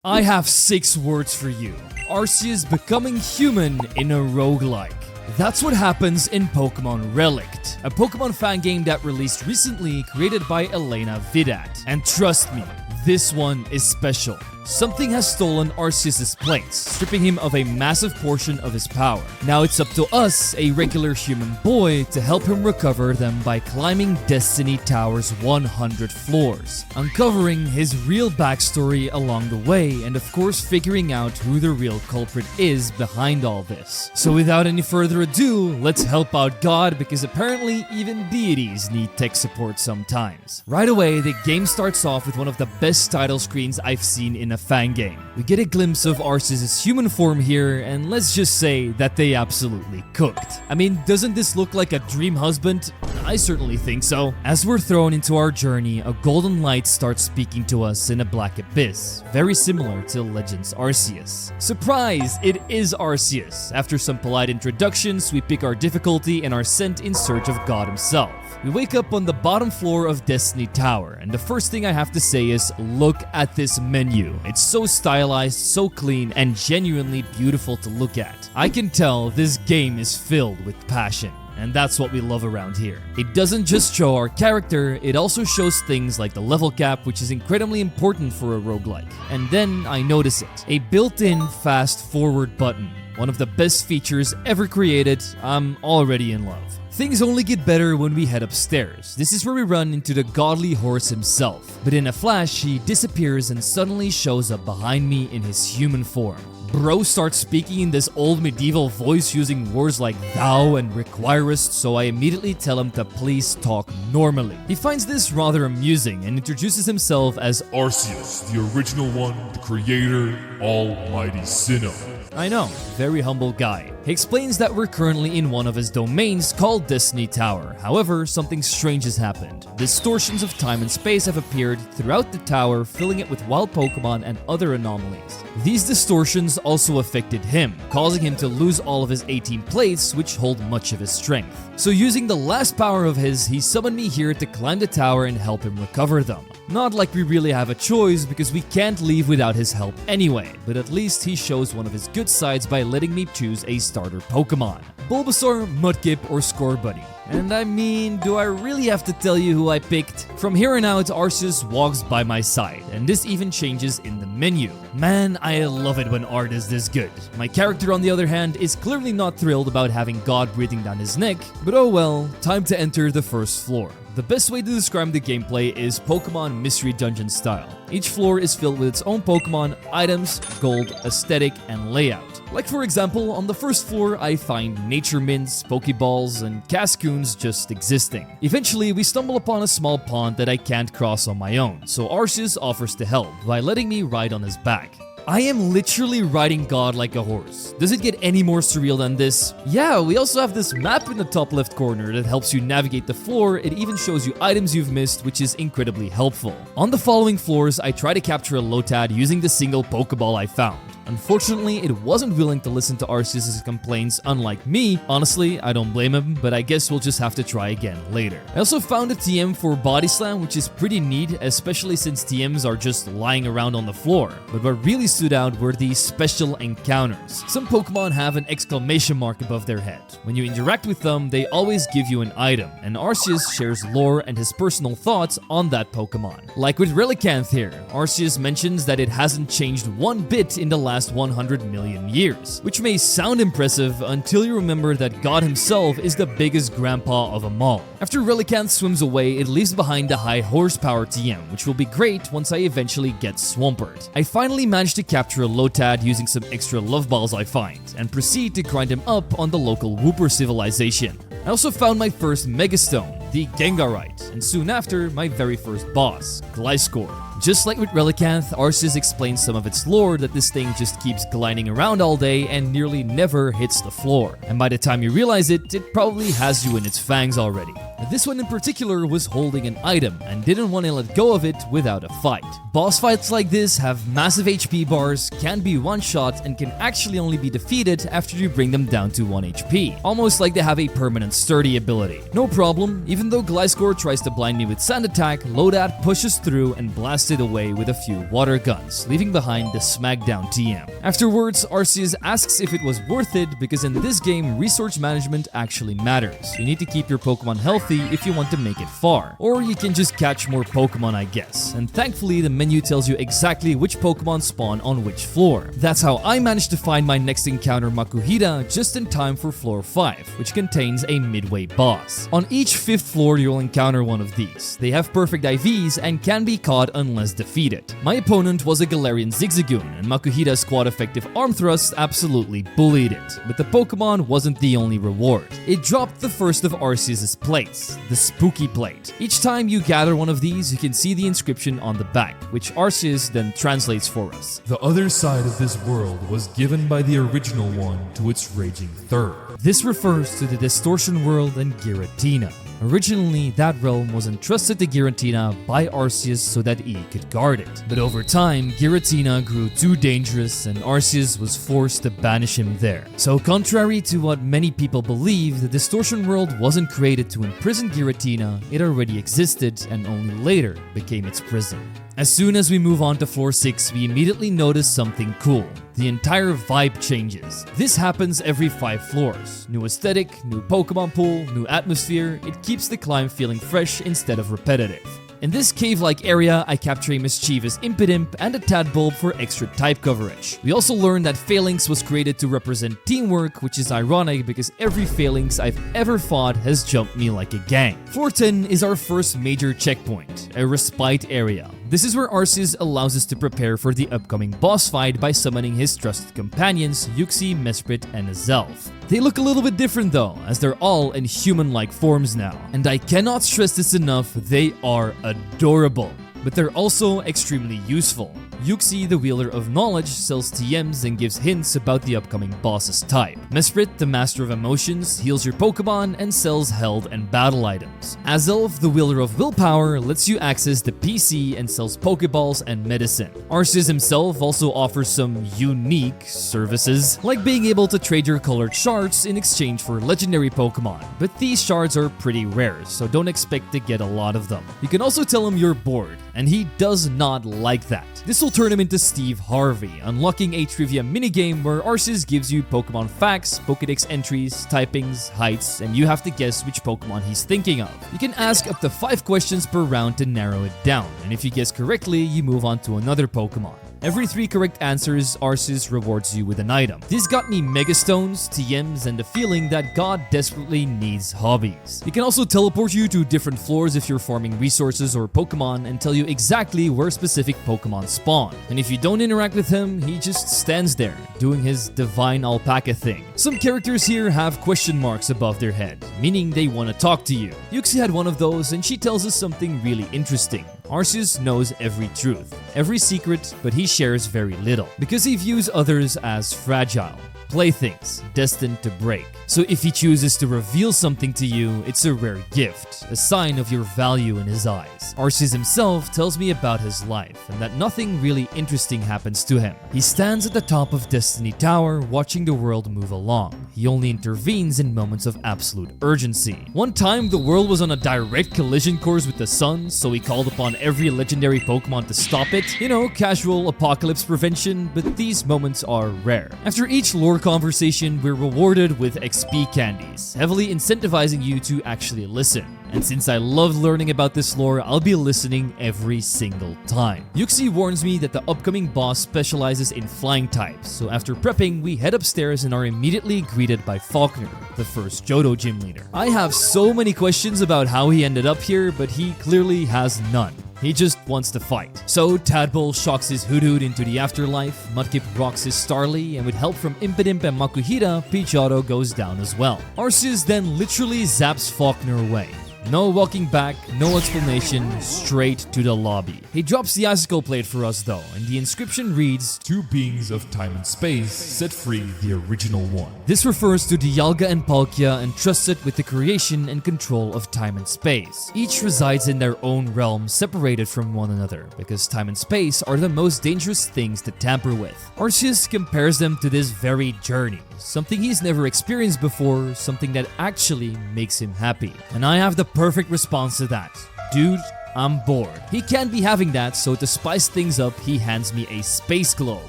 I have 6 words for you. Arceus becoming human in a roguelike. That's what happens in Pokémon Relic, a Pokémon fan game that released recently, created by Elena Vidat. And trust me, this one is special. Something has stolen Arceus' place, stripping him of a massive portion of his power. Now it's up to us, a regular human boy, to help him recover them by climbing Destiny Tower's 100 floors, uncovering his real backstory along the way, and of course figuring out who the real culprit is behind all this. So without any further ado, let's help out God, because apparently even deities need tech support sometimes. Right away, the game starts off with one of the best title screens I've seen in a fan game. We get a glimpse of Arceus' human form here, and let's just say that they absolutely cooked. I mean, doesn't this look like a dream husband? I certainly think so. As we're thrown into our journey, a golden light starts speaking to us in a black abyss, very similar to Legends Arceus. Surprise! It is Arceus. After some polite introductions, we pick our difficulty and are sent in search of God himself. We wake up on the bottom floor of Destiny Tower, and the first thing I have to say is, look at this menu. It's so stylized, so clean, and genuinely beautiful to look at. I can tell this game is filled with passion. And that's what we love around here. It doesn't just show our character, it also shows things like the level cap, which is incredibly important for a roguelike. And then I notice it. A built-in fast forward button. One of the best features ever created. I'm already in love. Things only get better when we head upstairs. This is where we run into the godly horse himself. But in a flash, he disappears and suddenly shows up behind me in his human form. Bro starts speaking in this old medieval voice using words like thou and requirest, so I immediately tell him to please talk normally. He finds this rather amusing and introduces himself as Arceus, the original one, the creator, almighty Sinnoh. I know, very humble guy. He explains that we're currently in one of his domains called Destiny Tower. However, something strange has happened. Distortions of time and space have appeared throughout the tower, filling it with wild Pokemon and other anomalies. These distortions also affected him, causing him to lose all of his 18 plates, which hold much of his strength. So using the last power of his, he summoned me here to climb the tower and help him recover them. Not like we really have a choice, because we can't leave without his help anyway, but at least he shows one of his good sides by letting me choose a starter Pokemon. Bulbasaur, Mudkip, or Scorbunny. And I mean, do I really have to tell you who I picked? From here on out, Arceus walks by my side, and this even changes in the menu. Man, I love it when art is this good. My character, on the other hand, is clearly not thrilled about having God breathing down his neck, but oh well, time to enter the first floor. The best way to describe the gameplay is Pokemon Mystery Dungeon style. Each floor is filled with its own Pokemon, items, gold, aesthetic, and layout. Like for example, on the first floor I find nature mints, Pokeballs, and Cascoons just existing. Eventually, we stumble upon a small pond that I can't cross on my own, so Arceus offers to help by letting me ride on his back. I am literally riding God like a horse. Does it get any more surreal than this? Yeah, we also have this map in the top left corner that helps you navigate the floor. It even shows you items you've missed, which is incredibly helpful. On the following floors, I try to capture a Lotad using the single Pokeball I found. Unfortunately, it wasn't willing to listen to Arceus' complaints, unlike me. Honestly, I don't blame him, but I guess we'll just have to try again later. I also found a TM for Body Slam, which is pretty neat, especially since TMs are just lying around on the floor. But what really stood out were these special encounters. Some Pokemon have an exclamation mark above their head. When you interact with them, they always give you an item, and Arceus shares lore and his personal thoughts on that Pokemon. Like with Relicanth here, Arceus mentions that it hasn't changed one bit in the last 100 million years, which may sound impressive until you remember that God himself is the biggest grandpa of them all. After Relicanth swims away, it leaves behind the high horsepower TM, which will be great once I eventually get Swampert. I finally managed to capture a Lotad using some extra love balls I find, and proceed to grind him up on the local Wooper civilization. I also found my first Megastone, the Gengarite, and soon after, my very first boss, Gliscor. Just like with Relicanth, Arceus explains some of its lore, that this thing just keeps gliding around all day and nearly never hits the floor. And by the time you realize it, it probably has you in its fangs already. This one in particular was holding an item and didn't want to let go of it without a fight. Boss fights like this have massive HP bars, can be one-shot, and can actually only be defeated after you bring them down to 1 HP, almost like they have a permanent sturdy ability. No problem, even though Gliscor tries to blind me with Sand Attack, Lodat pushes through and blasts it away with a few water guns, leaving behind the Smackdown TM. Afterwards, Arceus asks if it was worth it because in this game, resource management actually matters. You need to keep your Pokemon healthy if you want to make it far, or you can just catch more Pokemon, I guess. And thankfully, the menu tells you exactly which Pokemon spawn on which floor. That's how I managed to find my next encounter, Makuhita, just in time for floor 5, which contains a Midway boss. On each 5th floor, you'll encounter one of these. They have perfect IVs and can be caught unless defeated. My opponent was a Galarian Zigzagoon, and Makuhita's quad effective arm thrust absolutely bullied it. But the Pokemon wasn't the only reward. It dropped the first of Arceus' plates, the Spooky Plate. Each time you gather one of these, you can see the inscription on the back, which Arceus then translates for us. The other side of this world was given by the original one to its raging third. This refers to the Distortion World and Giratina. Originally, that realm was entrusted to Giratina by Arceus so that he could guard it. But over time, Giratina grew too dangerous and Arceus was forced to banish him there. So contrary to what many people believe, the Distortion World wasn't created to imprison Giratina, it already existed and only later became its prison. As soon as we move on to floor 6, we immediately notice something cool. The entire vibe changes. This happens every 5 floors. New aesthetic, new Pokemon pool, new atmosphere. It keeps the climb feeling fresh instead of repetitive. In this cave-like area, I capture a mischievous Impidimp and a Tadbulb for extra type coverage. We also learned that Phalanx was created to represent teamwork, which is ironic because every Phalanx I've ever fought has jumped me like a gang. Floor 10 is our first major checkpoint, a respite area. This is where Arceus allows us to prepare for the upcoming boss fight by summoning his trusted companions, Yuxi, Mesprit, and Azelf. They look a little bit different though, as they're all in human-like forms now. And I cannot stress this enough, they are adorable. But they're also extremely useful. Yuxi, the wielder of knowledge, sells TMs and gives hints about the upcoming boss's type. Mesprit, the master of emotions, heals your Pokemon and sells health and battle items. Azelf, the wielder of willpower, lets you access the PC and sells Pokeballs and medicine. Arceus himself also offers some unique services, like being able to trade your colored shards in exchange for legendary Pokemon. But these shards are pretty rare, so don't expect to get a lot of them. You can also tell him you're bored, and he does not like that. This will turn him into Steve Harvey, unlocking a trivia minigame where Arceus gives you Pokemon facts, Pokédex entries, typings, heights, and you have to guess which Pokemon he's thinking of. You can ask up to 5 questions per round to narrow it down, and if you guess correctly, you move on to another Pokemon. Every 3 correct answers, Arceus rewards you with an item. This got me Mega Stones, TMs, and the feeling that God desperately needs hobbies. He can also teleport you to different floors if you're farming resources or Pokemon and tell you exactly where specific Pokemon spawn. And if you don't interact with him, he just stands there, doing his divine alpaca thing. Some characters here have question marks above their head, meaning they want to talk to you. Yuxi had one of those and she tells us something really interesting. Arceus knows every truth, every secret, but he shares very little, because he views others as fragile, playthings destined to break. So if he chooses to reveal something to you, it's a rare gift, a sign of your value in his eyes. Arceus himself tells me about his life and that nothing really interesting happens to him. He stands at the top of Destiny Tower watching the world move along. He only intervenes in moments of absolute urgency. One time, the world was on a direct collision course with the sun, so he called upon every legendary Pokemon to stop it. You know, casual apocalypse prevention, but these moments are rare. After each lore conversation, we're rewarded with XP candies, heavily incentivizing you to actually listen. And since I love learning about this lore, I'll be listening every single time. Yuxi warns me that the upcoming boss specializes in flying types, so after prepping, we head upstairs and are immediately greeted by Faulner, the first Johto gym leader. I have so many questions about how he ended up here, but he clearly has none. He just wants to fight. So Tadpole shocks his Hoothoot into the afterlife, Mudkip rocks his Starly, and with help from Impidimp and Makuhita, Pidgeotto goes down as well. Arceus then literally zaps Faulkner away. No walking back, no explanation, straight to the lobby. He drops the icicle plate for us though, and the inscription reads, Two beings of time and space set free the original one. This refers to Dialga and Palkia entrusted with the creation and control of time and space. Each resides in their own realm separated from one another, because time and space are the most dangerous things to tamper with. Arceus compares them to this very journey, something he's never experienced before, something that actually makes him happy. And I have the perfect response to that. Dude, I'm bored. He can't be having that, so to spice things up, he hands me a space globe.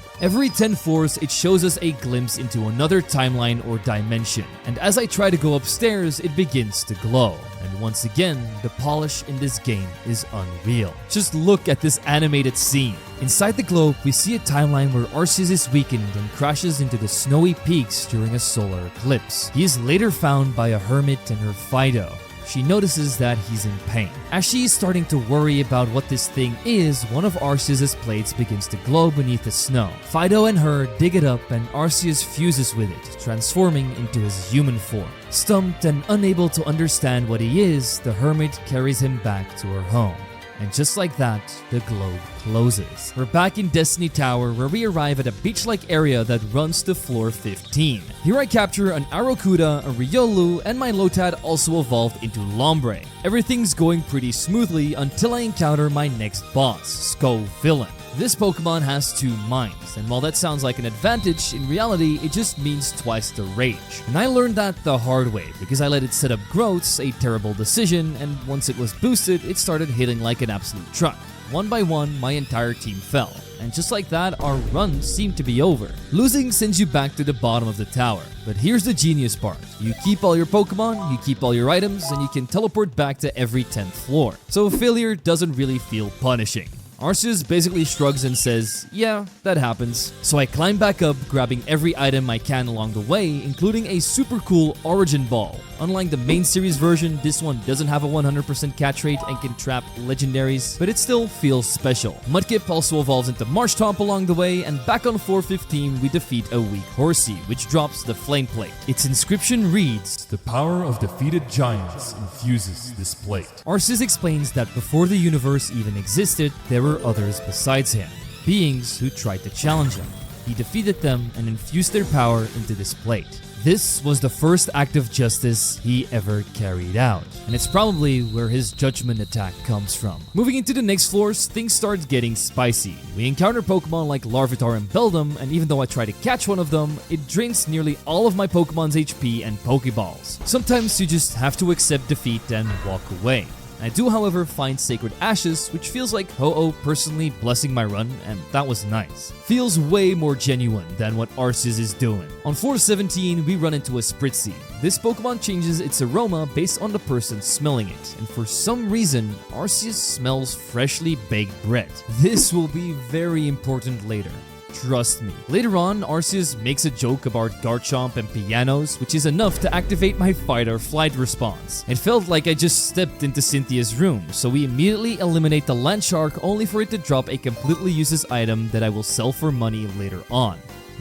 Every 10 floors, it shows us a glimpse into another timeline or dimension. And as I try to go upstairs, it begins to glow. And once again, the polish in this game is unreal. Just look at this animated scene. Inside the globe, we see a timeline where Arceus is weakened and crashes into the snowy peaks during a solar eclipse. He is later found by a hermit and her Fido. She notices that he's in pain. As she is starting to worry about what this thing is, one of Arceus' plates begins to glow beneath the snow. Fido and her dig it up and Arceus fuses with it, transforming into his human form. Stumped and unable to understand what he is, the hermit carries him back to her home. And just like that, the globe closes. We're back in Destiny Tower where we arrive at a beach-like area that runs to floor 15. Here I capture an Arrokuda, a Riolu, and my Lotad also evolved into Lombre. Everything's going pretty smoothly until I encounter my next boss, Villain. This Pokemon has 2 minds, and while that sounds like an advantage, in reality it just means twice the rage. And I learned that the hard way, because I let it set up growths, a terrible decision, and once it was boosted, it started hitting like an absolute truck. One by one, my entire team fell, and just like that, our run seemed to be over. Losing sends you back to the bottom of the tower, but here's the genius part. You keep all your Pokemon, you keep all your items, and you can teleport back to every 10th floor. So failure doesn't really feel punishing. Arceus basically shrugs and says, yeah, that happens. So I climb back up, grabbing every item I can along the way, including a super cool Origin Ball. Unlike the main series version, this one doesn't have a 100% catch rate and can trap legendaries, but it still feels special. Mudkip also evolves into Marshtomp along the way, and back on floor 15 we defeat a weak Horsey, which drops the Flame Plate. Its inscription reads, The power of defeated giants infuses this plate. Arceus explains that before the universe even existed, there were others besides him, beings who tried to challenge him. He defeated them and infused their power into this plate. This was the first act of justice he ever carried out, and it's probably where his judgment attack comes from. Moving into the next floors, things start getting spicy. We encounter Pokemon like Larvitar and Beldum, and even though I try to catch one of them, it drains nearly all of my Pokemon's HP and Pokeballs. Sometimes you just have to accept defeat and walk away. I do, however, find Sacred Ashes, which feels like Ho-Oh personally blessing my run, and that was nice. Feels way more genuine than what Arceus is doing. On floor 17, we run into a Spritzee. This Pokemon changes its aroma based on the person smelling it, and for some reason, Arceus smells freshly baked bread. This will be very important later. Trust me. Later on, Arceus makes a joke about Garchomp and pianos, which is enough to activate my fight or flight response. It felt like I just stepped into Cynthia's room, so we immediately eliminate the Landshark only for it to drop a completely useless item that I will sell for money later on.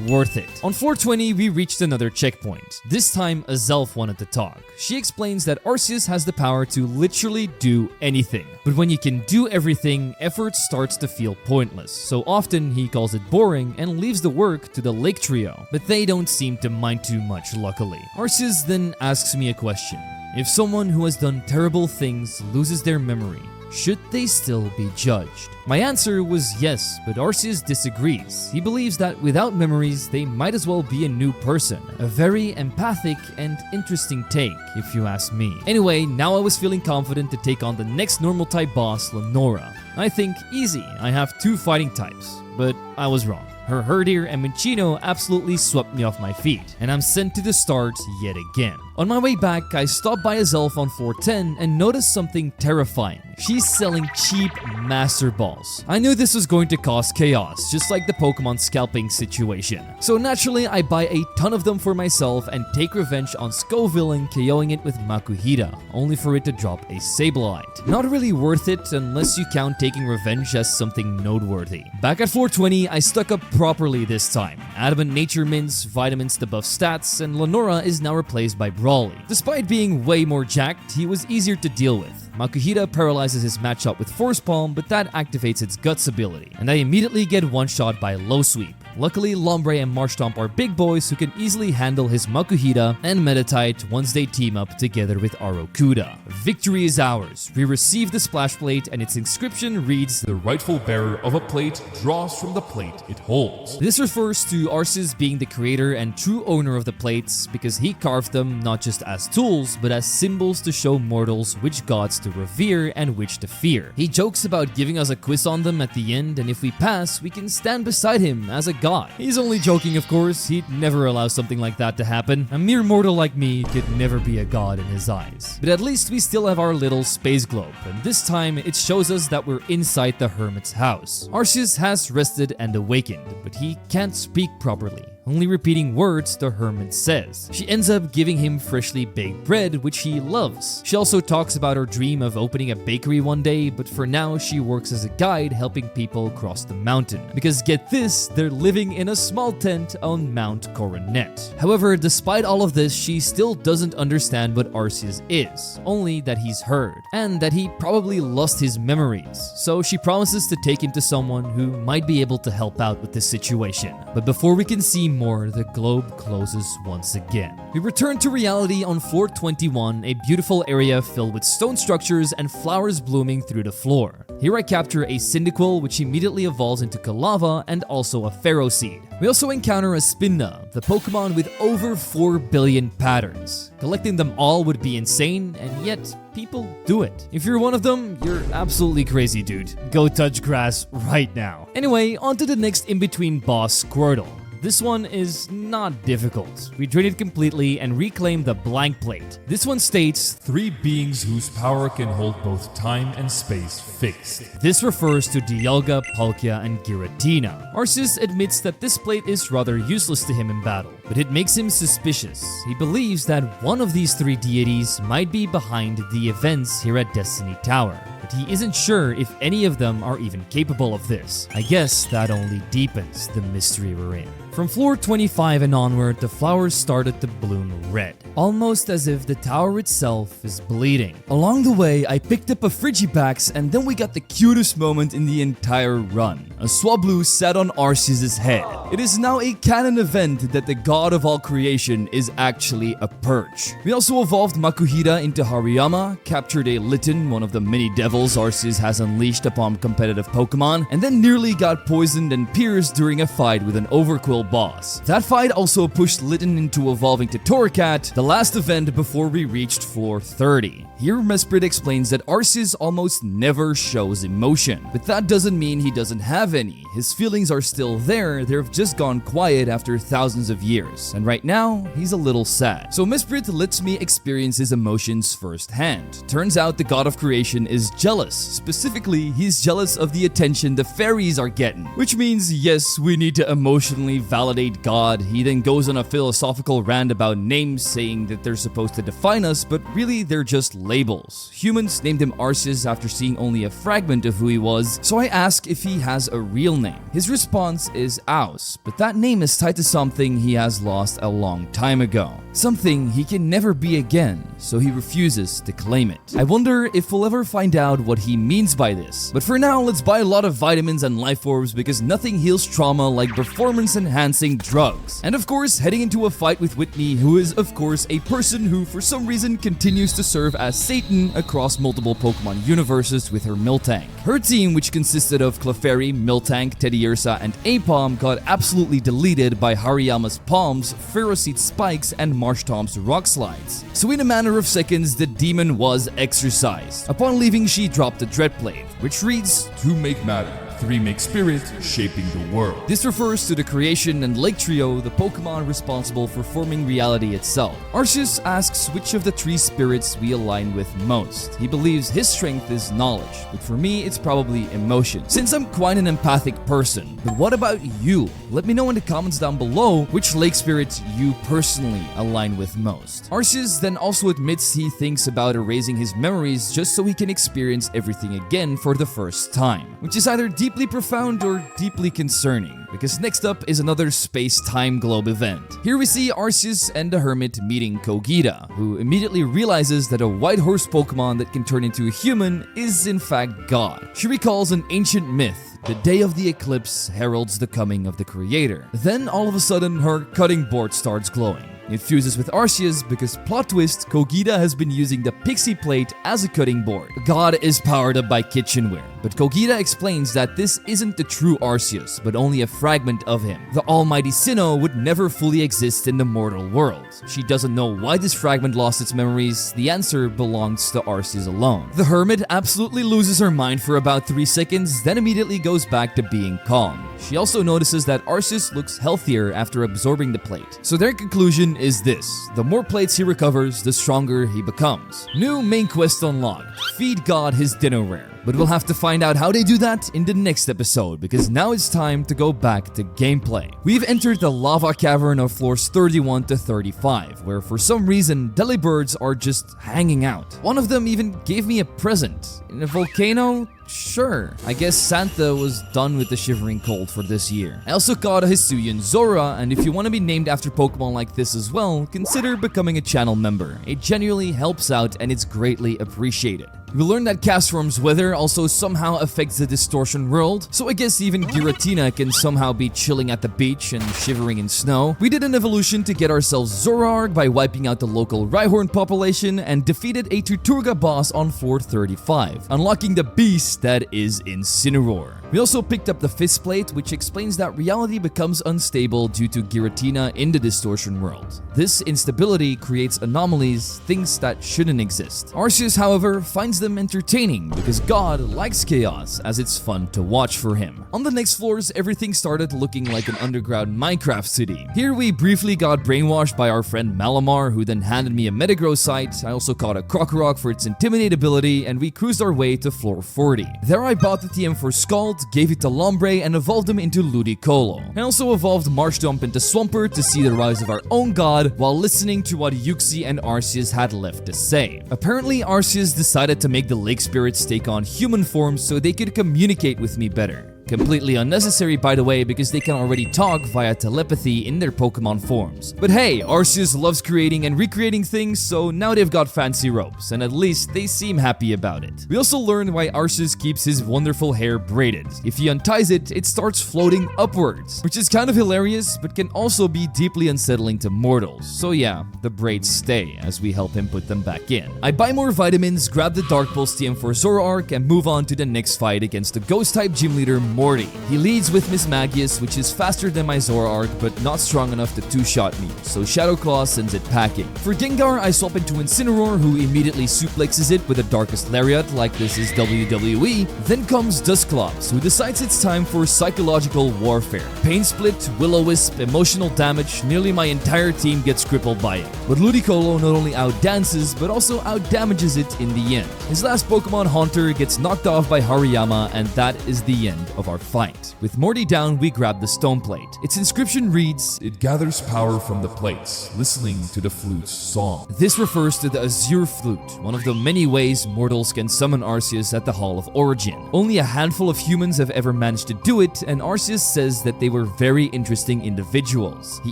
Worth it. On floor 20, we reached another checkpoint. This time, Azelf wanted to talk. She explains that Arceus has the power to literally do anything. But when you can do everything, effort starts to feel pointless. So often, he calls it boring and leaves the work to the Lake Trio. But they don't seem to mind too much, luckily. Arceus then asks me a question. If someone who has done terrible things loses their memory, should they still be judged? My answer was yes, but Arceus disagrees. He believes that without memories, they might as well be a new person. A very empathic and interesting take, if you ask me. Anyway, now I was feeling confident to take on the next normal type boss, Lenora. I think easy, I have 2 fighting types, but I was wrong. Her Herdier and Minccino absolutely swept me off my feet, and I'm sent to the start yet again. On my way back, I stopped by Azelf on floor 10 and noticed something terrifying. She's selling cheap Master Balls. I knew this was going to cause chaos, just like the Pokemon scalping situation. So naturally, I buy a ton of them for myself and take revenge on Scoville, KOing it with Makuhita, only for it to drop a Sableye. Not really worth it unless you count taking revenge as something noteworthy. Back at floor 20, I stuck up properly this time. Adamant Nature Mints, vitamins to buff stats, and Lenora is now replaced by Brawly. Despite being way more jacked, he was easier to deal with. Makuhita paralyzes his matchup with Force Palm, but that activates its Guts ability, and I immediately get one-shot by Low Sweep. Luckily, Lombre and Marshtomp are big boys who can easily handle his Makuhita and Tate once they team up together with Arokuda. Victory is ours. We receive the splash plate and its inscription reads, "The rightful bearer of a plate draws from the plate it holds." This refers to Arceus being the creator and true owner of the plates because he carved them not just as tools but as symbols to show mortals which gods to revere and which to fear. He jokes about giving us a quiz on them at the end, and if we pass, we can stand beside him as a god. He's only joking, of course. He'd never allow something like that to happen. A mere mortal like me could never be a god in his eyes. But at least we still have our little space globe, and this time it shows us that we're inside the hermit's house. Arceus has rested and awakened, but he can't speak properly, only repeating words the hermit says. She ends up giving him freshly baked bread, which he loves. She also talks about her dream of opening a bakery one day, but for now she works as a guide helping people cross the mountain. Because get this, they're living in a small tent on Mount Coronet. However, despite all of this, she still doesn't understand what Arceus is, only that he's heard, and that he probably lost his memories. So she promises to take him to someone who might be able to help out with this situation. But before we can see more, the globe closes once again. We return to reality on floor 21, a beautiful area filled with stone structures and flowers blooming through the floor. Here I capture a Cyndaquil, which immediately evolves into Kalava and also a Pharaoh Seed. We also encounter a Spinda, the Pokemon with over 4 billion patterns. Collecting them all would be insane, and yet people do it. If you're one of them, you're absolutely crazy, dude. Go touch grass right now. Anyway, on to the next in-between boss, Squirtle. This one is not difficult. We drain it completely and reclaim the blank plate. This one states, "Three beings whose power can hold both time and space fixed." This refers to Dialga, Palkia, and Giratina. Arceus admits that this plate is rather useless to him in battle, but it makes him suspicious. He believes that one of these three deities might be behind the events here at Destiny Tower, but he isn't sure if any of them are even capable of this. I guess that only deepens the mystery we're in. From floor 25 and onward, the flowers started to bloom red, almost as if the tower itself is bleeding. Along the way, I picked up a Frigibax, and then we got the cutest moment in the entire run. A Swablu sat on Arceus' head. It is now a canon event that the god of all creation is actually a perch. We also evolved Makuhita into Hariyama, captured a Litten, one of the many devils Arceus has unleashed upon competitive Pokemon, and then nearly got poisoned and pierced during a fight with an Overquill boss. That fight also pushed Litten into evolving to Torracat, the last event before we reached floor 30. Here Mesprit explains that Arceus almost never shows emotion, but that doesn't mean he doesn't have any. His feelings are still there, they've just gone quiet after thousands of years, and right now, he's a little sad. So Mesprit lets me experience his emotions firsthand. Turns out the god of creation is jealous. Specifically, he's jealous of the attention the fairies are getting, which means yes, we need to emotionally validate God. He then goes on a philosophical rant about names, saying that they're supposed to define us, but really they're just labels. Humans named him Arceus after seeing only a fragment of who he was, so I ask if he has a real name. His response is Aus, but that name is tied to something he has lost a long time ago. Something he can never be again, so he refuses to claim it. I wonder if we'll ever find out what he means by this. But for now, let's buy a lot of vitamins and life orbs because nothing heals trauma like performance-enhancing drugs. And of course, heading into a fight with Whitney, who is of course a person who for some reason continues to serve as Satan across multiple Pokemon universes with her Miltank. Her team, which consisted of Clefairy, Miltank, Teddiursa, and Apom, got absolutely deleted by Hariyama's Palms, Ferroseed Spikes, and Marshtomp's Rock Slides. So in a matter of seconds, the demon was exorcised. Upon leaving, she dropped the Dread Blade, which reads, "To make matter three-make spirit shaping the world. This refers to the creation and Lake Trio, the Pokemon responsible for forming reality itself. Arceus asks which of the three spirits we align with most. He believes his strength is knowledge, but for me it's probably emotion, since I'm quite an empathic person. But what about you? Let me know in the comments down below which lake spirit you personally align with most. Arceus then also admits he thinks about erasing his memories just so he can experience everything again for the first time, which is either deeply profound or deeply concerning, because next up is another space-time globe event. Here we see Arceus and the Hermit meeting Kogita, who immediately realizes that a white horse Pokemon that can turn into a human is in fact God. She recalls an ancient myth. The day of the eclipse heralds the coming of the creator. Then all of a sudden her cutting board starts glowing. It fuses with Arceus because, plot twist, Kogita has been using the Pixie Plate as a cutting board. God is powered up by kitchenware, but Kogita explains that this isn't the true Arceus, but only a fragment of him. The almighty Sinnoh would never fully exist in the mortal world. She doesn't know why this fragment lost its memories. The answer belongs to Arceus alone. The Hermit absolutely loses her mind for about 3 seconds, then immediately goes back to being calm. She also notices that Arceus looks healthier after absorbing the plate. So their conclusion is this: the more plates he recovers, the stronger he becomes. New main quest unlocked: feed God his dinnerware. But we'll have to find out how they do that in the next episode, because now it's time to go back to gameplay. We've entered the lava cavern of floors 31 to 35, where for some reason delibirds are just hanging out. One of them even gave me a present. In a volcano? Sure. I guess Santa was done with the shivering cold for this year. I also caught a Hisuian Zora, and if you want to be named after Pokemon like this as well, consider becoming a channel member. It genuinely helps out and it's greatly appreciated. We learned that Castform's weather also somehow affects the distortion world, so I guess even Giratina can somehow be chilling at the beach and shivering in snow. We did an evolution to get ourselves Zoroark by wiping out the local Rhyhorn population and defeated a Turturga boss on floor 35, unlocking the beast that is Incineroar. We also picked up the Fist Plate, which explains that reality becomes unstable due to Giratina in the distortion world. This instability creates anomalies, things that shouldn't exist. Arceus, however, finds them entertaining because God likes chaos, as it's fun to watch for him. On the next floors, everything started looking like an underground Minecraft city. Here we briefly got brainwashed by our friend Malamar, who then handed me a Metagrow site. I also caught a Krokorok for its Intimidate ability, and we cruised our way to floor 40. There I bought the TM for Scald, gave it to Lombre, and evolved him into Ludicolo. I also evolved Marshtomp into Swampert to see the rise of our own god while listening to what Yuxi and Arceus had left to say. Apparently, Arceus decided to make the lake spirits take on human forms so they could communicate with me better. Completely unnecessary, by the way, because they can already talk via telepathy in their Pokemon forms. But hey, Arceus loves creating and recreating things, so now they've got fancy ropes, and at least they seem happy about it. We also learned why Arceus keeps his wonderful hair braided. If he unties it, it starts floating upwards, which is kind of hilarious, but can also be deeply unsettling to mortals. So yeah, the braids stay as we help him put them back in. I buy more vitamins, grab the Dark Pulse TM for Zoroark, and move on to the next fight against the Ghost-type gym leader Morty. He leads with Miss Magius, which is faster than my Zoroark but not strong enough to two-shot me, so Shadow Claw sends it packing. For Gengar, I swap into Incineroar, who immediately suplexes it with the Darkest Lariat like this is WWE. Then comes Dusclops, who decides it's time for psychological warfare. Pain Split, Will-O-Wisp, emotional damage, nearly my entire team gets crippled by it. But Ludicolo not only outdances but also outdamages it in the end. His last Pokemon, Haunter, gets knocked off by Hariyama, and that is the end of our fight. With Morty down, we grab the stone plate. Its inscription reads, It gathers power from the plates, listening to the flute's song. This refers to the Azure Flute, one of the many ways mortals can summon Arceus at the Hall of Origin. Only a handful of humans have ever managed to do it, and Arceus says that they were very interesting individuals. He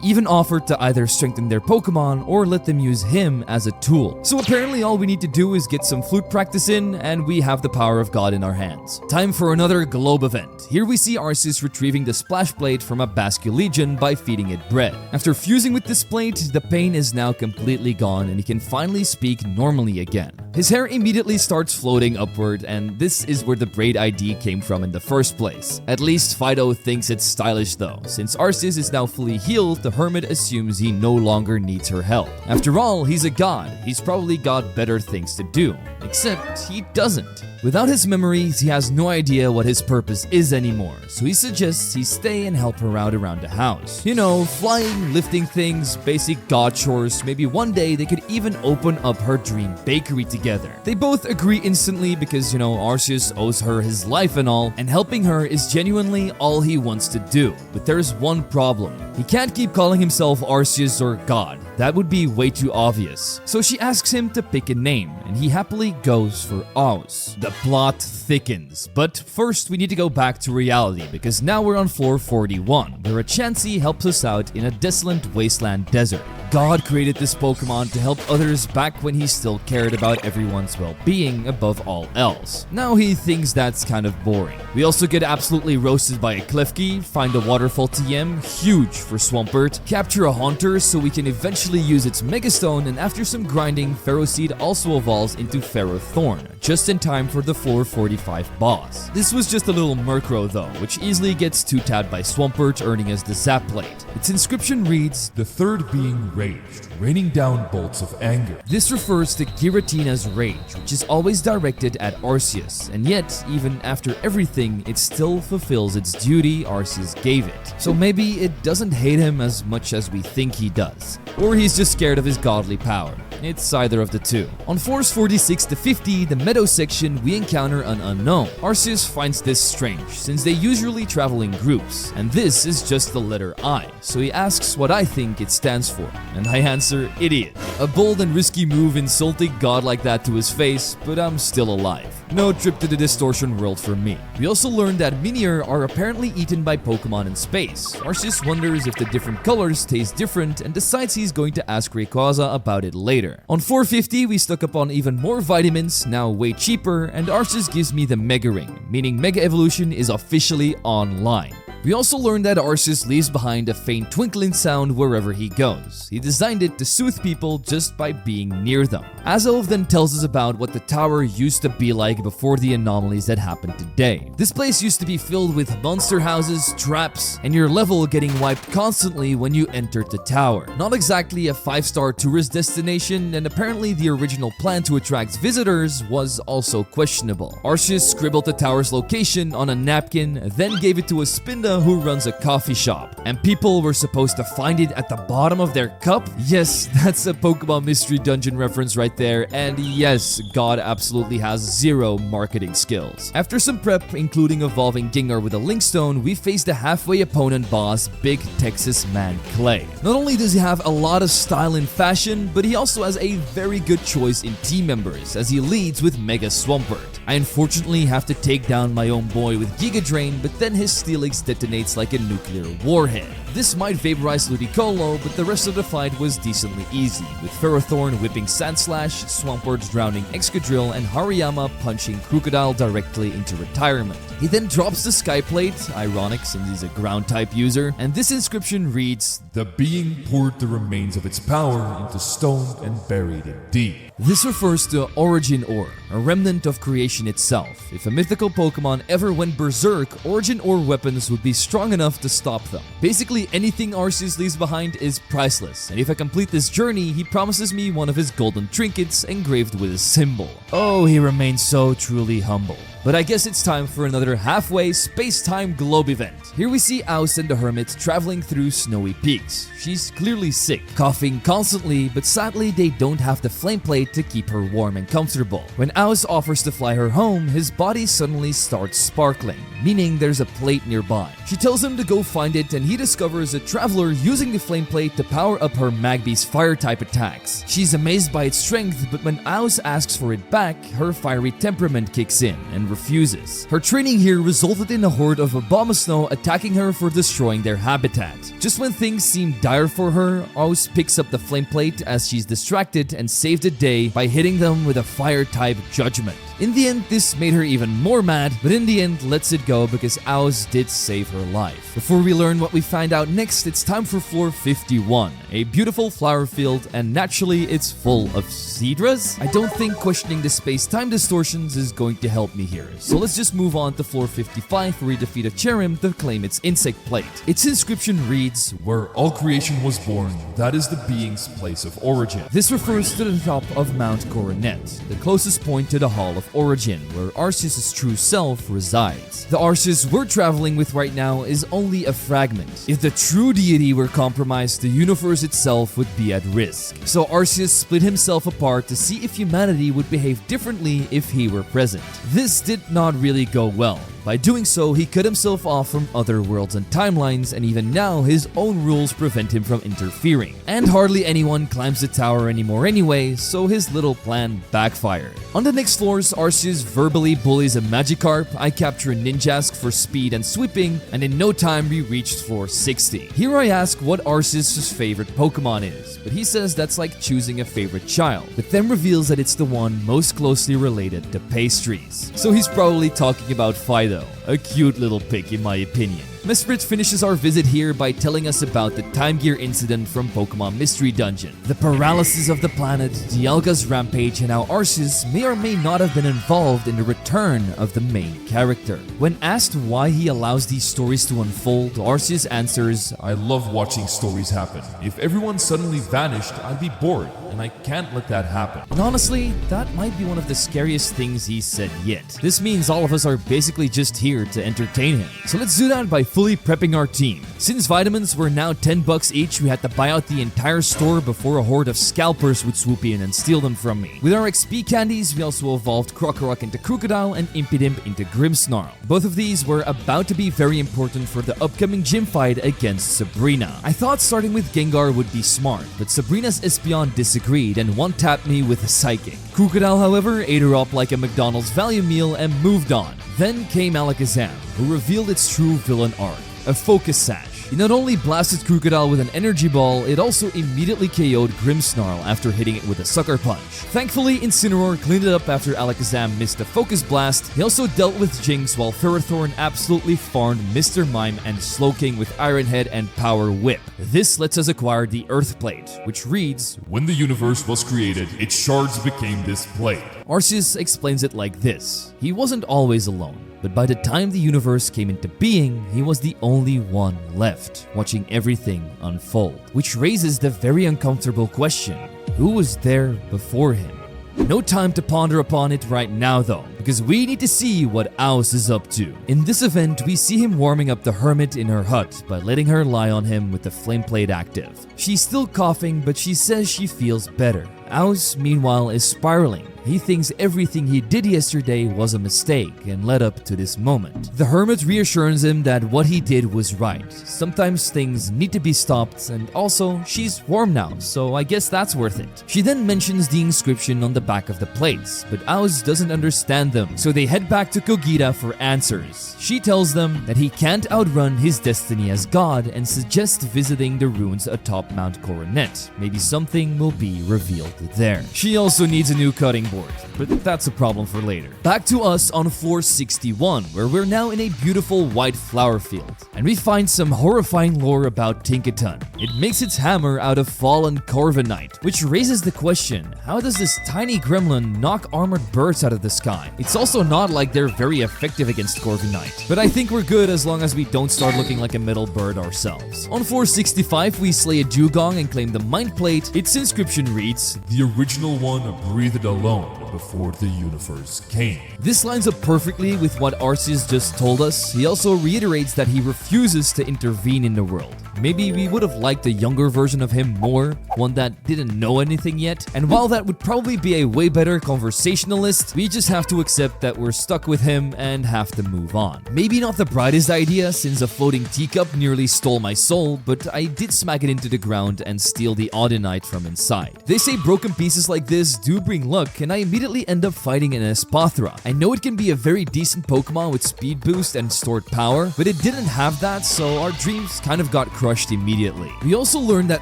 even offered to either strengthen their Pokemon or let them use him as a tool. So apparently all we need to do is get some flute practice in, and we have the power of God in our hands. Time for another globe event. Here we see Arceus retrieving the Splash Plate from a Basculegion by feeding it bread. After fusing with this plate, the pain is now completely gone and he can finally speak normally again. His hair immediately starts floating upward, and this is where the braid ID came from in the first place. At least Fido thinks it's stylish though. Since Arceus is now fully healed, the Hermit assumes he no longer needs her help. After all, he's a god. He's probably got better things to do. Except he doesn't. Without his memories, he has no idea what his purpose is places anymore, so he suggests he stay and help her out around the house. You know, flying, lifting things, basic god chores. Maybe one day they could even open up her dream bakery together. They both agree instantly because, you know, Arceus owes her his life and all, and helping her is genuinely all he wants to do. But there's one problem. He can't keep calling himself Arceus or God. That would be way too obvious. So she asks him to pick a name, and he happily goes for Aus. The plot thickens, but first we need to go back to reality because now we're on floor 41, where a Chansey helps us out in a desolate wasteland desert. God created this Pokemon to help others back when he still cared about everyone's well-being above all else. Now he thinks that's kind of boring. We also get absolutely roasted by a Klefki, find a waterfall TM, huge for Swampert, capture a Haunter so we can eventually use its Megastone, and after some grinding, Ferroseed also evolves into Ferrothorn, just in time for the floor 45 boss. This was just a little Murkrow though, which easily gets 2-tabbed by Swampert, earning us the Zap Plate. Its inscription reads, The third being raged, raining down bolts of anger. This refers to Giratina's rage, which is always directed at Arceus, and yet, even after everything, it still fulfills its duty Arceus gave it. So maybe it doesn't hate him as much as we think he does. Or he's just scared of his godly power. It's either of the two. On floors 46 to 50, the Meadow section, we encounter an unknown. Arceus finds this strange, since they usually travel in groups, and this is just the letter I, so he asks what I think it stands for, and I answer, idiot. A bold and risky move insulting God like that to his face, but I'm still alive. No trip to the distortion world for me. We also learned that Minior are apparently eaten by Pokemon in space. Arceus wonders if the different colors taste different and decides he's going to ask Rayquaza about it later. On 450, we stuck up on even more vitamins, now way cheaper, and Arceus gives me the Mega Ring, meaning Mega Evolution is officially online. We also learned that Arceus leaves behind a faint twinkling sound wherever he goes. He designed it to soothe people just by being near them. Azelf then tells us about what the tower used to be like before the anomalies that happened today. This place used to be filled with monster houses, traps, and your level getting wiped constantly when you entered the tower. Not exactly a 5-star tourist destination, and apparently the original plan to attract visitors was also questionable. Arceus scribbled the tower's location on a napkin, then gave it to a Spinda who runs a coffee shop, and people were supposed to find it at the bottom of their cup? Yes, that's a Pokemon Mystery Dungeon reference right there, and yes, God absolutely has zero marketing skills. After some prep, including evolving Gengar with a Link Stone, we face the halfway opponent boss, Big Texas Man Clay. Not only does he have a lot of style and fashion, but he also has a very good choice in team members, as he leads with Mega Swampert. I unfortunately have to take down my own boy with Giga Drain, but then his Steelix detonates like a nuclear warhead. This might vaporize Ludicolo, but the rest of the fight was decently easy, with Ferrothorn whipping Sandslash, Swampert drowning Excadrill, and Hariyama punching Crocodile directly into retirement. He then drops the Sky Plate, ironic since he's a ground-type user, and this inscription reads, The being poured the remains of its power into stone and buried it deep. This refers to Origin Ore, a remnant of creation itself. If a mythical Pokemon ever went berserk, Origin Ore weapons would be strong enough to stop them. Basically, anything Arceus leaves behind is priceless, and if I complete this journey, he promises me one of his golden trinkets engraved with his symbol. Oh, he remains so truly humble. But I guess it's time for another halfway space-time globe event. Here we see Aus and the Hermit traveling through snowy peaks. She's clearly sick, coughing constantly, but sadly they don't have the flame plate to keep her warm and comfortable. When Aus offers to fly her home, his body suddenly starts sparkling, meaning there's a plate nearby. She tells him to go find it, and he discovers a traveler using the flame plate to power up her Magby's fire-type attacks. She's amazed by its strength, but when Aus asks for it back, her fiery temperament kicks in and refuses. Her training here resulted in a horde of Abomasnow attacking her for destroying their habitat. Just when things seem dire for her, Aus picks up the flame plate as she's distracted and saved the day by hitting them with a fire-type judgment. In the end, this made her even more mad, but in the end lets it go because Aus did save her life. Before we learn what we find out next, it's time for floor 51, a beautiful flower field, and naturally it's full of Seadras? I don't think questioning the space-time distortions is going to help me here, so let's just move on to floor 55 where we defeat a Cherim to claim its insect plate. Its inscription reads, Where all creation was born, that is the being's place of origin. This refers to the top of Mount Coronet, the closest point to the Hall of of origin, where Arceus' true self resides. The Arceus we're traveling with right now is only a fragment. If the true deity were compromised, the universe itself would be at risk. So Arceus split himself apart to see if humanity would behave differently if he were present. This did not really go well. By doing so, he cut himself off from other worlds and timelines, and even now, his own rules prevent him from interfering. And hardly anyone climbs the tower anymore anyway, so his little plan backfired. On the next floors, Arceus verbally bullies a Magikarp, I capture a Ninjask for speed and sweeping, and in no time we reached floor 60. Here I ask what Arceus' favorite Pokemon is, but he says that's like choosing a favorite child, but then reveals that it's the one most closely related to pastries. So he's probably talking about Fido, a cute little pig in my opinion. Mesprit finishes our visit here by telling us about the Time Gear incident from Pokemon Mystery Dungeon, the paralysis of the planet, Dialga's rampage, and how Arceus may or may not have been involved in the return of the main character. When asked why he allows these stories to unfold, Arceus answers, I love watching stories happen. If everyone suddenly vanished, I'd be bored, and I can't let that happen. And honestly, that might be one of the scariest things he's said yet. This means all of us are basically just here to entertain him. So let's do that by fully prepping our team. Since vitamins were now $10 each, we had to buy out the entire store before a horde of scalpers would swoop in and steal them from me. With our XP candies, we also evolved Krokorok into Crocodile and Impidimp into Grimmsnarl. Both of these were about to be very important for the upcoming gym fight against Sabrina. I thought starting with Gengar would be smart, but Sabrina's Espeon disagreed and one-tapped me with a Psychic. Crocodile, however, ate her up like a McDonald's value meal and moved on. Then came Alakazam, who revealed its true villain arc, a Focus Sash. It not only blasted Crocodile with an energy ball, it also immediately KO'd Grimmsnarl after hitting it with a Sucker Punch. Thankfully, Incineroar cleaned it up after Alakazam missed a Focus Blast. He also dealt with Jinx while Ferrothorn absolutely farmed Mr. Mime and Slowking with Iron Head and Power Whip. This lets us acquire the Earth Plate, which reads, When the universe was created, its shards became this plate. Arceus explains it like this. He wasn't always alone. But by the time the universe came into being, he was the only one left, watching everything unfold. Which raises the very uncomfortable question, who was there before him? No time to ponder upon it right now though, because we need to see what Aus is up to. In this event, we see him warming up the hermit in her hut by letting her lie on him with the flame plate active. She's still coughing, but she says she feels better. Aus, meanwhile, is spiraling. He thinks everything he did yesterday was a mistake and led up to this moment. The hermit reassures him that what he did was right. Sometimes things need to be stopped, and also, she's warm now, so I guess that's worth it. She then mentions the inscription on the back of the plates, but Aus doesn't understand them, so they head back to Kogita for answers. She tells them that he can't outrun his destiny as god and suggests visiting the ruins atop Mount Coronet. Maybe something will be revealed there. She also needs a new cutting board, but that's a problem for later. Back to us on floor 61, where we're now in a beautiful white flower field, and we find some horrifying lore about Tinkaton. It makes its hammer out of fallen Corviknight, which raises the question, how does this tiny gremlin knock armored birds out of the sky? It's also not like they're very effective against Corviknight, but I think we're good as long as we don't start looking like a metal bird ourselves. On floor 65, we slay a dugong and claim the mind plate. Its inscription reads, The original one breathed alone before the universe came. This lines up perfectly with what Arceus just told us. He also reiterates that he refuses to intervene in the world. Maybe we would have liked a younger version of him more, one that didn't know anything yet. And while that would probably be a way better conversationalist, we just have to accept that we're stuck with him and have to move on. Maybe not the brightest idea, since a floating teacup nearly stole my soul, but I did smack it into the ground and steal the Audinite from inside. They say broken pieces like this do bring luck, and I immediately end up fighting an Espathra. I know it can be a very decent Pokemon with speed boost and stored power, but it didn't have that, so our dreams kind of got crushed immediately. We also learned that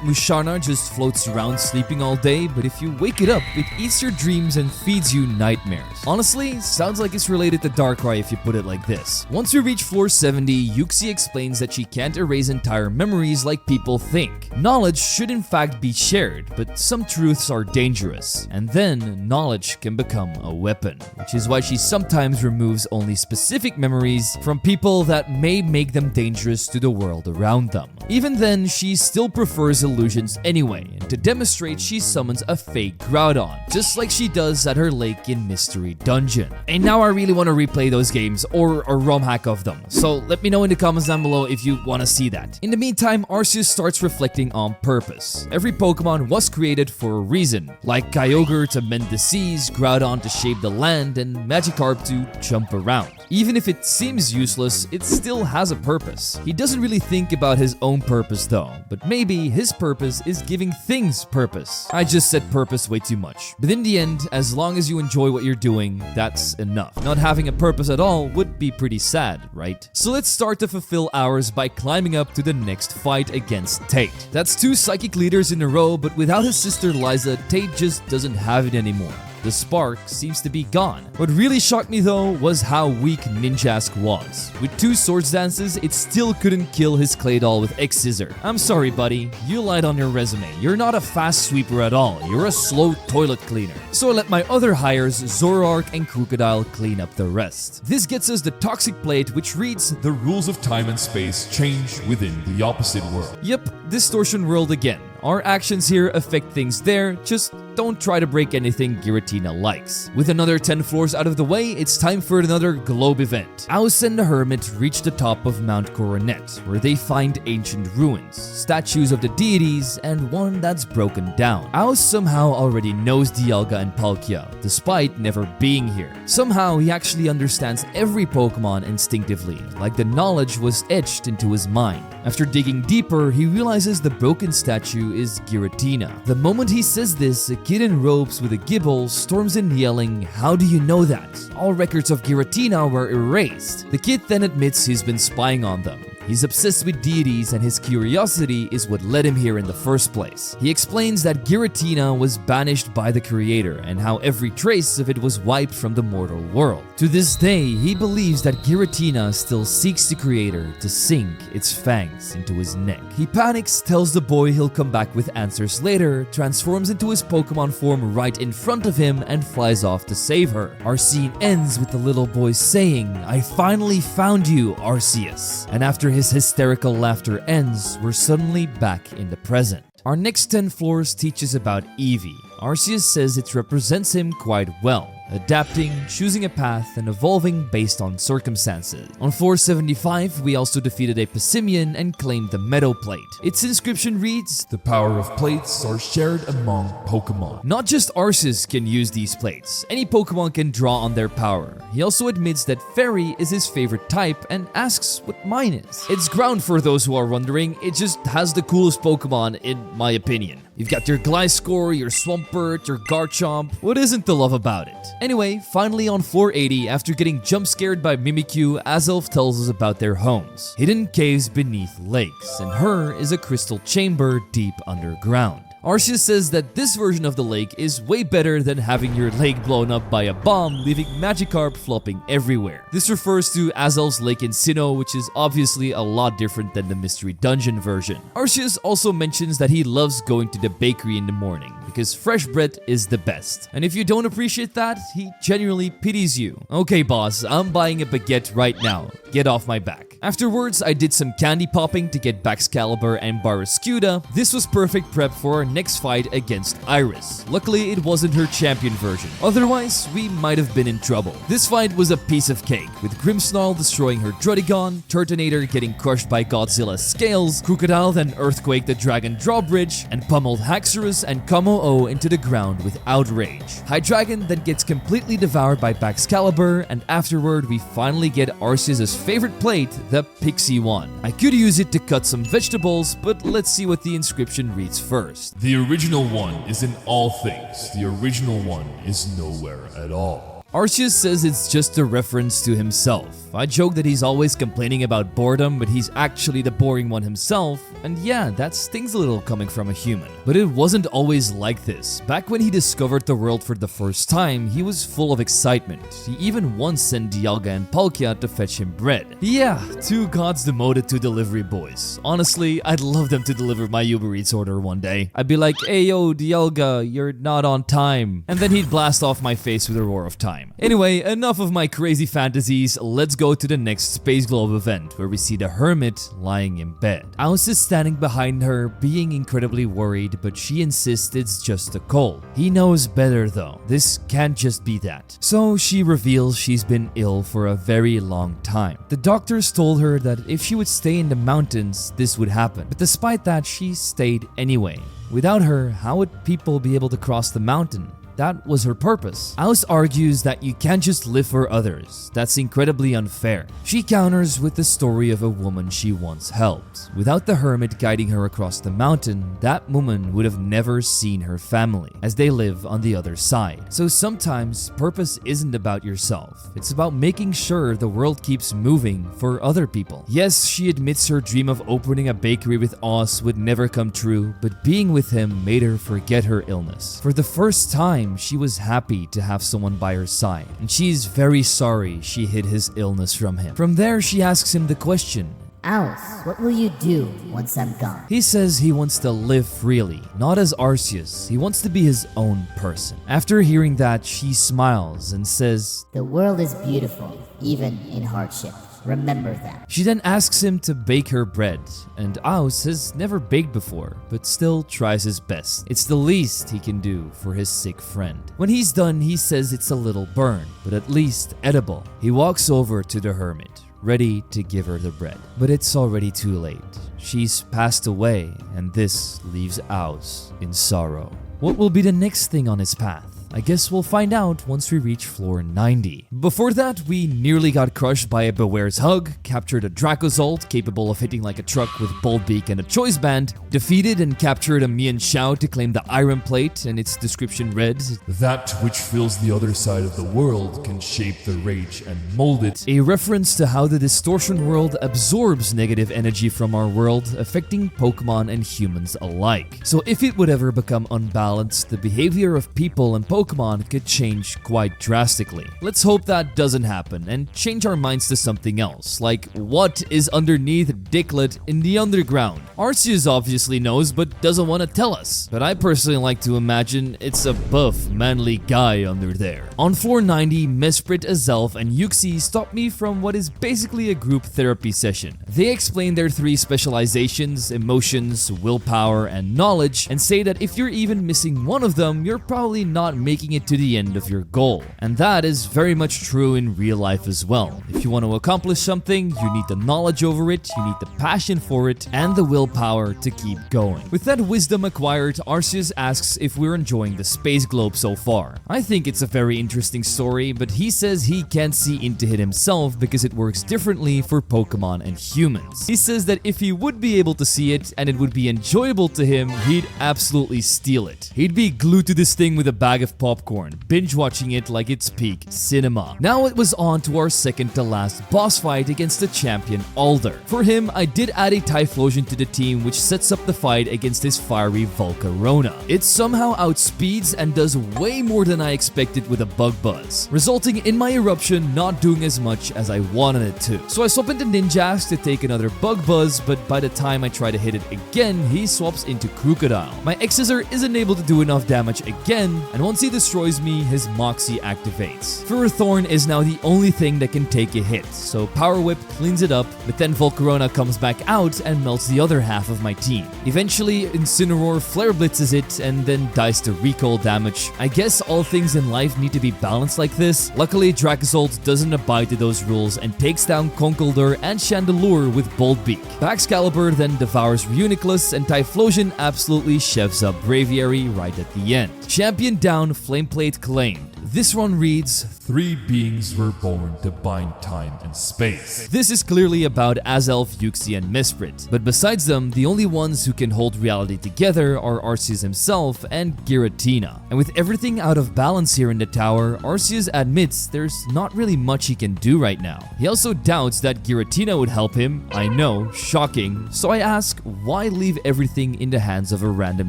Musharna just floats around sleeping all day, but if you wake it up, it eats your dreams and feeds you nightmares. Honestly, sounds like it's related to Darkrai if you put it like this. Once we reach floor 70, Yuxi explains that she can't erase entire memories like people think. Knowledge should in fact be shared, but some truths are dangerous, and then knowledge can can become a weapon, which is why she sometimes removes only specific memories from people that may make them dangerous to the world around them. Even then, she still prefers illusions anyway, and to demonstrate she summons a fake Groudon, just like she does at her lake in Mystery Dungeon. And now I really want to replay those games or a ROM hack of them, so let me know in the comments down below if you want to see that. In the meantime, Arceus starts reflecting on purpose. Every Pokemon was created for a reason, like Kyogre to mend the seas, Groudon to shape the land, and Magikarp to jump around. Even if it seems useless, it still has a purpose. He doesn't really think about his own purpose though, but maybe his purpose is giving things purpose. I just said purpose way too much. But in the end, as long as you enjoy what you're doing, that's enough. Not having a purpose at all would be pretty sad, right? So let's start to fulfill ours by climbing up to the next fight against Tate. That's 2 psychic leaders in a row, but without his sister Liza, Tate just doesn't have it anymore. The spark seems to be gone. What really shocked me though was how weak Ninjask was. With 2 swords dances, it still couldn't kill his clay doll with X-Scissor. I'm sorry buddy, you lied on your resume. You're not a fast sweeper at all, you're a slow toilet cleaner. So I let my other hires, Zoroark and Crocodile, clean up the rest. This gets us the Toxic Plate, which reads, The rules of time and space change within the opposite world. Yep, Distortion World again. Our actions here affect things there, just don't try to break anything Giratina likes. With another 10 floors out of the way, it's time for another globe event. Aus and the Hermit reach the top of Mount Coronet, where they find ancient ruins, statues of the deities, and one that's broken down. Aus somehow already knows Dialga and Palkia, despite never being here. Somehow, he actually understands every Pokemon instinctively, like the knowledge was etched into his mind. After digging deeper, he realizes the broken statue is Giratina. The moment he says this, a kid in robes with a Gible storms in yelling, "How do you know that? All records of Giratina were erased." The kid then admits he's been spying on them. He's obsessed with deities and his curiosity is what led him here in the first place. He explains that Giratina was banished by the creator and how every trace of it was wiped from the mortal world. To this day, he believes that Giratina still seeks the creator to sink its fangs into his neck. He panics, tells the boy he'll come back with answers later, transforms into his Pokemon form right in front of him and flies off to save her. Our scene ends with the little boy saying, "I finally found you, Arceus." And after his hysterical laughter ends, we're suddenly back in the present. Our next 10 floors teaches about Eevee. Arceus says it represents him quite well, adapting, choosing a path, and evolving based on circumstances. On floor 75, we also defeated a Passimian and claimed the Meadow Plate. Its inscription reads, The power of plates are shared among Pokemon. Not just Arceus can use these plates, any Pokemon can draw on their power. He also admits that Fairy is his favorite type and asks what mine is. It's ground for those who are wondering, it just has the coolest Pokemon in my opinion. You've got your Gliscor, your Swampert, your Garchomp. What isn't to love about it? Anyway, finally on floor 80, after getting jump scared by Mimikyu, Azelf tells us about their homes. Hidden caves beneath lakes, and her is a crystal chamber deep underground. Arceus says that this version of the lake is way better than having your lake blown up by a bomb, leaving Magikarp flopping everywhere. This refers to Azelf's lake in Sinnoh, which is obviously a lot different than the Mystery Dungeon version. Arceus also mentions that he loves going to the bakery in the morning, because fresh bread is the best. And if you don't appreciate that, he genuinely pities you. Okay boss, I'm buying a baguette right now. Get off my back. Afterwards, I did some candy popping to get Baxcalibur and Barraskewda. This was perfect prep for our next fight against Iris. Luckily, it wasn't her champion version. Otherwise, we might have been in trouble. This fight was a piece of cake, with Grimmsnarl destroying her Druddigon, Turtonator getting crushed by Godzilla's scales, Crocodile then Earthquake the Dragon Drawbridge, and pummeled Haxorus and Como-O into the ground with outrage. Hydreigon then gets completely devoured by Baxcalibur, and afterward, we finally get Arceus' favorite plate, the Pixie one. I could use it to cut some vegetables, but let's see what the inscription reads first. The original one is in all things. The original one is nowhere at all. Arceus says it's just a reference to himself. I joke that he's always complaining about boredom, but he's actually the boring one himself, and yeah, that stings a little coming from a human. But it wasn't always like this. Back when he discovered the world for the first time, he was full of excitement. He even once sent Dialga and Palkia to fetch him bread. Yeah, two gods demoted to delivery boys. Honestly, I'd love them to deliver my Uber Eats order one day. I'd be like, hey yo, Dialga, you're not on time. And then he'd blast off my face with a roar of time. Anyway, enough of my crazy fantasies, let's go to the next Space Globe event where we see the Hermit lying in bed. Alice is standing behind her, being incredibly worried, but she insists it's just a cold. He knows better though, this can't just be that. So she reveals she's been ill for a very long time. The doctors told her that if she would stay in the mountains, this would happen. But despite that, she stayed anyway. Without her, how would people be able to cross the mountain? That was her purpose. Alice argues that you can't just live for others. That's incredibly unfair. She counters with the story of a woman she once helped. Without the hermit guiding her across the mountain, that woman would have never seen her family, as they live on the other side. So sometimes, purpose isn't about yourself. It's about making sure the world keeps moving for other people. Yes, she admits her dream of opening a bakery with Oz would never come true, but being with him made her forget her illness. For the first time, she was happy to have someone by her side, and she's very sorry she hid his illness from him. From there, she asks him the question, Alice, what will you do once I'm gone? He says he wants to live freely, not as Arceus. He wants to be his own person. After hearing that, she smiles and says, The world is beautiful, even in hardship. Remember that. She then asks him to bake her bread, and Aus has never baked before, but still tries his best. It's the least he can do for his sick friend. When he's done, he says it's a little burned, but at least edible. He walks over to the hermit, ready to give her the bread. But it's already too late. She's passed away, and this leaves Aus in sorrow. What will be the next thing on his path? I guess we'll find out once we reach floor 90. Before that, we nearly got crushed by a Beware's Hug, captured a Dracozolt capable of hitting like a truck with Bolt Beak and a Choice Band, defeated and captured a Mian Shao to claim the Iron Plate, and its description read, That which fills the other side of the world can shape the rage and mold it. A reference to how the distortion world absorbs negative energy from our world, affecting Pokemon and humans alike. So if it would ever become unbalanced, the behavior of people and Pokemon could change quite drastically. Let's hope that doesn't happen and change our minds to something else, like what is underneath Dicklet in the underground? Arceus obviously knows but doesn't want to tell us, but I personally like to imagine it's a buff, manly guy under there. On floor 90, Mesprit, Azelf, and Yuxi stop me from what is basically a group therapy session. They explain their three specializations, emotions, willpower, and knowledge, and say that if you're even missing one of them, you're probably not making it to the end of your goal. And that is very much true in real life as well. If you want to accomplish something, you need the knowledge over it, you need the passion for it, and the willpower to keep going. With that wisdom acquired, Arceus asks if we're enjoying the space globe so far. I think it's a very interesting story, but he says he can't see into it himself because it works differently for Pokemon and humans. He says that if he would be able to see it and it would be enjoyable to him, he'd absolutely steal it. He'd be glued to this thing with a bag of popcorn, binge watching it like it's peak cinema. Now it was on to our second to last boss fight against the champion Alder. For him, I did add a Typhlosion to the team, which sets up the fight against his fiery Volcarona. It somehow outspeeds and does way more than I expected with a Bug Buzz, resulting in my eruption not doing as much as I wanted it to. So I swap into Ninjask to take another Bug Buzz, but by the time I try to hit it again, he swaps into Crocodile. My X-Scissor isn't able to do enough damage again, and once he destroys me, his Moxie activates. Ferrothorn is now the only thing that can take a hit, so Power Whip cleans it up, but then Volcarona comes back out and melts the other half of my team. Eventually, Incineroar Flare Blitzes it and then dies to recoil damage. I guess all things in life need to be balanced like this. Luckily, Dracozolt doesn't abide to those rules and takes down Conkeldurr and Chandelure with Bolt Beak. Baxcalibur then devours Reuniclus, and Typhlosion absolutely chefs up Braviary right at the end. Champion down, Flameplate claimed. This one reads, 3 beings were born to bind time and space. this is clearly about Azelf, Yuxi, and Misprit, but besides them, the only ones who can hold reality together are Arceus himself and Giratina. And with everything out of balance here in the tower, Arceus admits there's not really much he can do right now. He also doubts that Giratina would help him. I know, shocking. So I ask, why leave everything in the hands of a random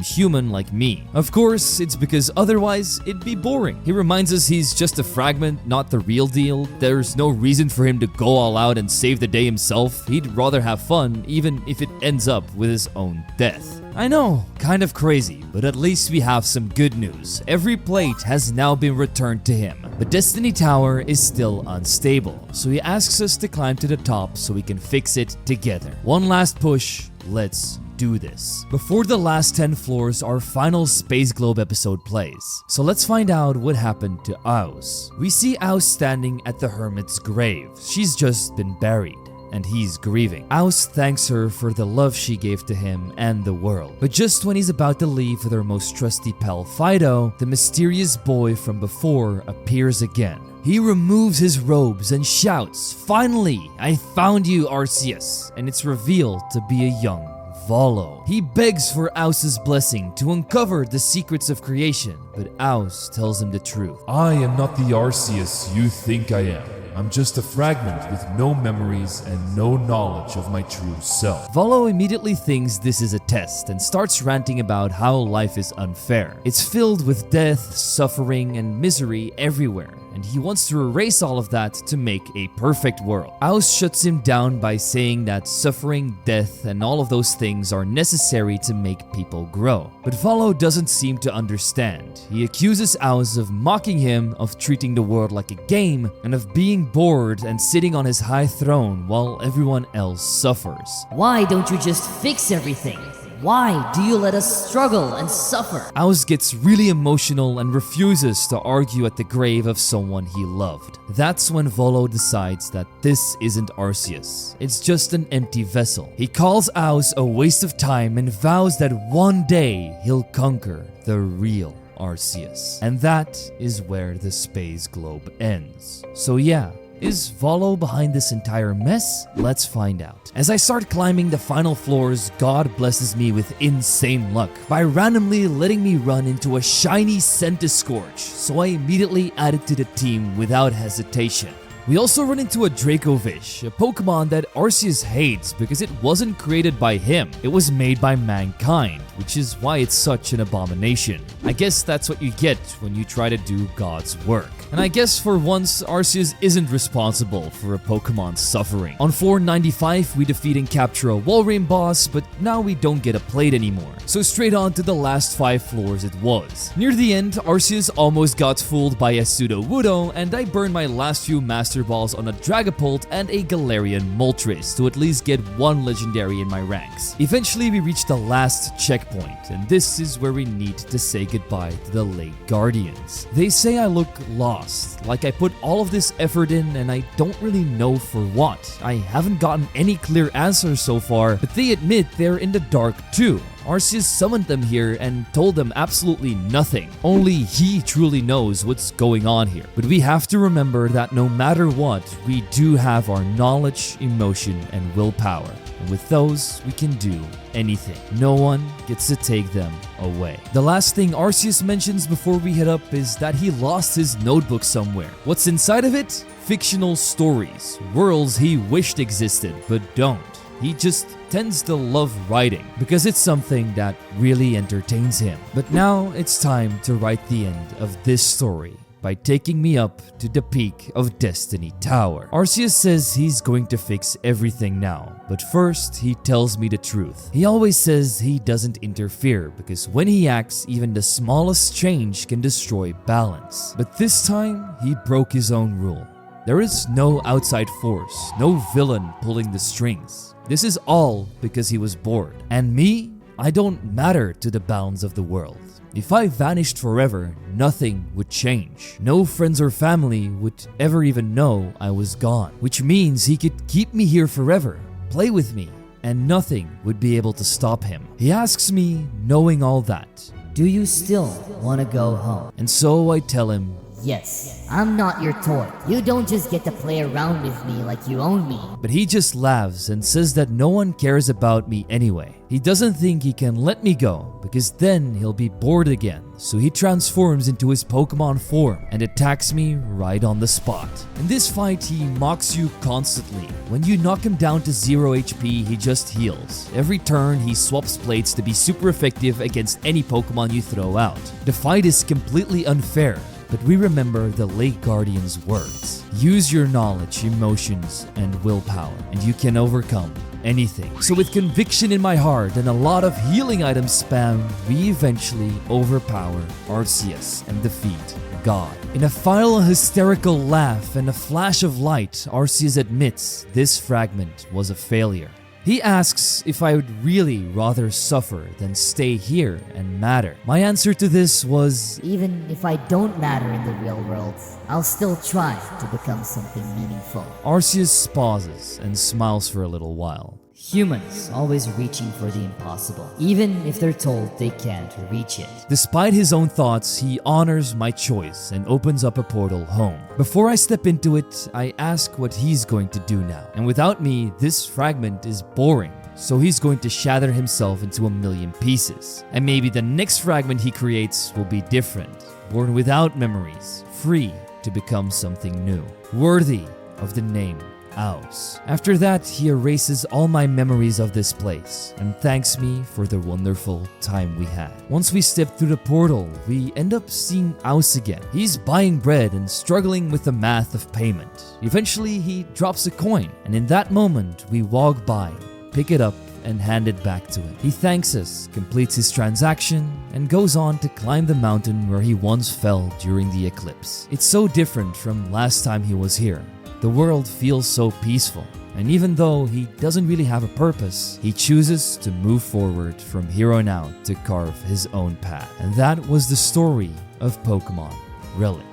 human like me? Of course, it's because otherwise it'd be boring. He reminds us he's just a fragment, not the real deal. There's no reason for him to go all out and save the day himself. He'd rather have fun, even if it ends up with his own death. I know, kind of crazy, but at least we have some good news. Every plate has now been returned to him, but Destiny Tower is still unstable, so he asks us to climb to the top so we can fix it together. One last push, let's do this. Before the last 10 floors, our final Space Globe episode plays. So let's find out what happened to Aus. We see Aus standing at the hermit's grave. She's just been buried, and he's grieving. Aus thanks her for the love she gave to him and the world. But just when he's about to leave with her most trusty pal Fido, the mysterious boy from before appears again. He removes his robes and shouts, "Finally, I found you, Arceus!" And it's revealed to be a young Volo. He begs for Aus's blessing to uncover the secrets of creation, but Aus tells him the truth. I am not the Arceus you think I am. I'm just a fragment with no memories and no knowledge of my true self. Volo immediately thinks this is a test and starts ranting about how life is unfair. It's filled with death, suffering, and misery everywhere, and he wants to erase all of that to make a perfect world. Aus shuts him down by saying that suffering, death, and all of those things are necessary to make people grow. But Volo doesn't seem to understand. He accuses Aus of mocking him, of treating the world like a game, and of being bored and sitting on his high throne while everyone else suffers. Why don't you just fix everything? Why do you let us struggle and suffer? Aus gets really emotional and refuses to argue at the grave of someone he loved. That's when Volo decides that this isn't Arceus. It's just an empty vessel. He calls Aus a waste of time and vows that one day he'll conquer the real Arceus. And that is where the Space Globe ends. So yeah, is Volo behind this entire mess? Let's find out. As I start climbing the final floors, God blesses me with insane luck by randomly letting me run into a shiny Centiskorch, so I immediately add it to the team without hesitation. We also run into a Dracovish, a Pokemon that Arceus hates because it wasn't created by him. It was made by mankind, which is why it's such an abomination. I guess that's what you get when you try to do God's work. And I guess for once, Arceus isn't responsible for a Pokemon's suffering. On floor 95, we defeat and capture a Walrein boss, but now we don't get a plate anymore. So straight on to the last 5 floors it was. Near the end, Arceus almost got fooled by a Sudowoodo, and I burned my last few Master Balls on a Dragapult and a Galarian Moltres to at least get 1 legendary in my ranks. Eventually, we reach the last checkpoint, and this is where we need to say goodbye to the late Guardians. They say I look lost, like I put all of this effort in and I don't really know for what. I haven't gotten any clear answers so far, but they admit they're in the dark too. Arceus summoned them here and told them absolutely nothing. Only he truly knows what's going on here. But we have to remember that no matter what, we do have our knowledge, emotion, and willpower. And with those, we can do anything. No one gets to take them away. The last thing Arceus mentions before we head up is that he lost his notebook somewhere. What's inside of it? Fictional stories, worlds he wished existed but don't. He just tends to love writing because it's something that really entertains him. But now it's time to write the end of this story by taking me up to the peak of Destiny Tower. Arceus says he's going to fix everything now, but first he tells me the truth. He always says he doesn't interfere because when he acts, even the smallest change can destroy balance. But this time, he broke his own rule. There is no outside force, no villain pulling the strings. This is all because he was bored. And me, I don't matter to the balance of the world. If I vanished forever, nothing would change. No friends or family would ever even know I was gone. Which means he could keep me here forever, play with me, and nothing would be able to stop him. He asks me, knowing all that, Do you still want to go home? and so I tell him, Yes, I'm not your toy. You don't just get to play around with me like you own me. But he just laughs and says that no one cares about me anyway. He doesn't think he can let me go because then he'll be bored again. So he transforms into his Pokemon form and attacks me right on the spot. In this fight, he mocks you constantly. When you knock him down to 0 HP, he just heals. Every turn, he swaps plates to be super effective against any Pokemon you throw out. The fight is completely unfair, but we remember the Lake Guardian's words. Use your knowledge, emotions, and willpower, and you can overcome anything. So with conviction in my heart and a lot of healing items spam, we eventually overpower Arceus and defeat God. In a final hysterical laugh and a flash of light, Arceus admits this fragment was a failure. He asks if I would really rather suffer than stay here and matter. My answer to this was, even if I don't matter in the real world, I'll still try to become something meaningful. Arceus pauses and smiles for a little while. Humans always reaching for the impossible, even if they're told they can't reach it. Despite his own thoughts, he honors my choice and opens up a portal home. Before I step into it, I ask what he's going to do now. And without me, this fragment is boring. So he's going to shatter himself into a million pieces. And maybe the next fragment he creates will be different, born without memories, free to become something new, worthy of the name Aus. After that, he erases all my memories of this place and thanks me for the wonderful time we had. Once we step through the portal, we end up seeing Aus again. He's buying bread and struggling with the math of payment. Eventually, he drops a coin, and in that moment, we walk by, pick it up, and hand it back to him. He thanks us, completes his transaction, and goes on to climb the mountain where he once fell during the eclipse. It's so different from last time he was here. The world feels so peaceful, and even though he doesn't really have a purpose, he chooses to move forward from here on out to carve his own path. And that was the story of Pokémon Relic.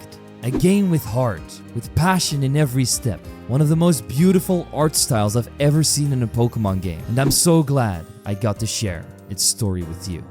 A game with heart, with passion in every step. One of the most beautiful art styles I've ever seen in a Pokemon game, and I'm so glad I got to share its story with you.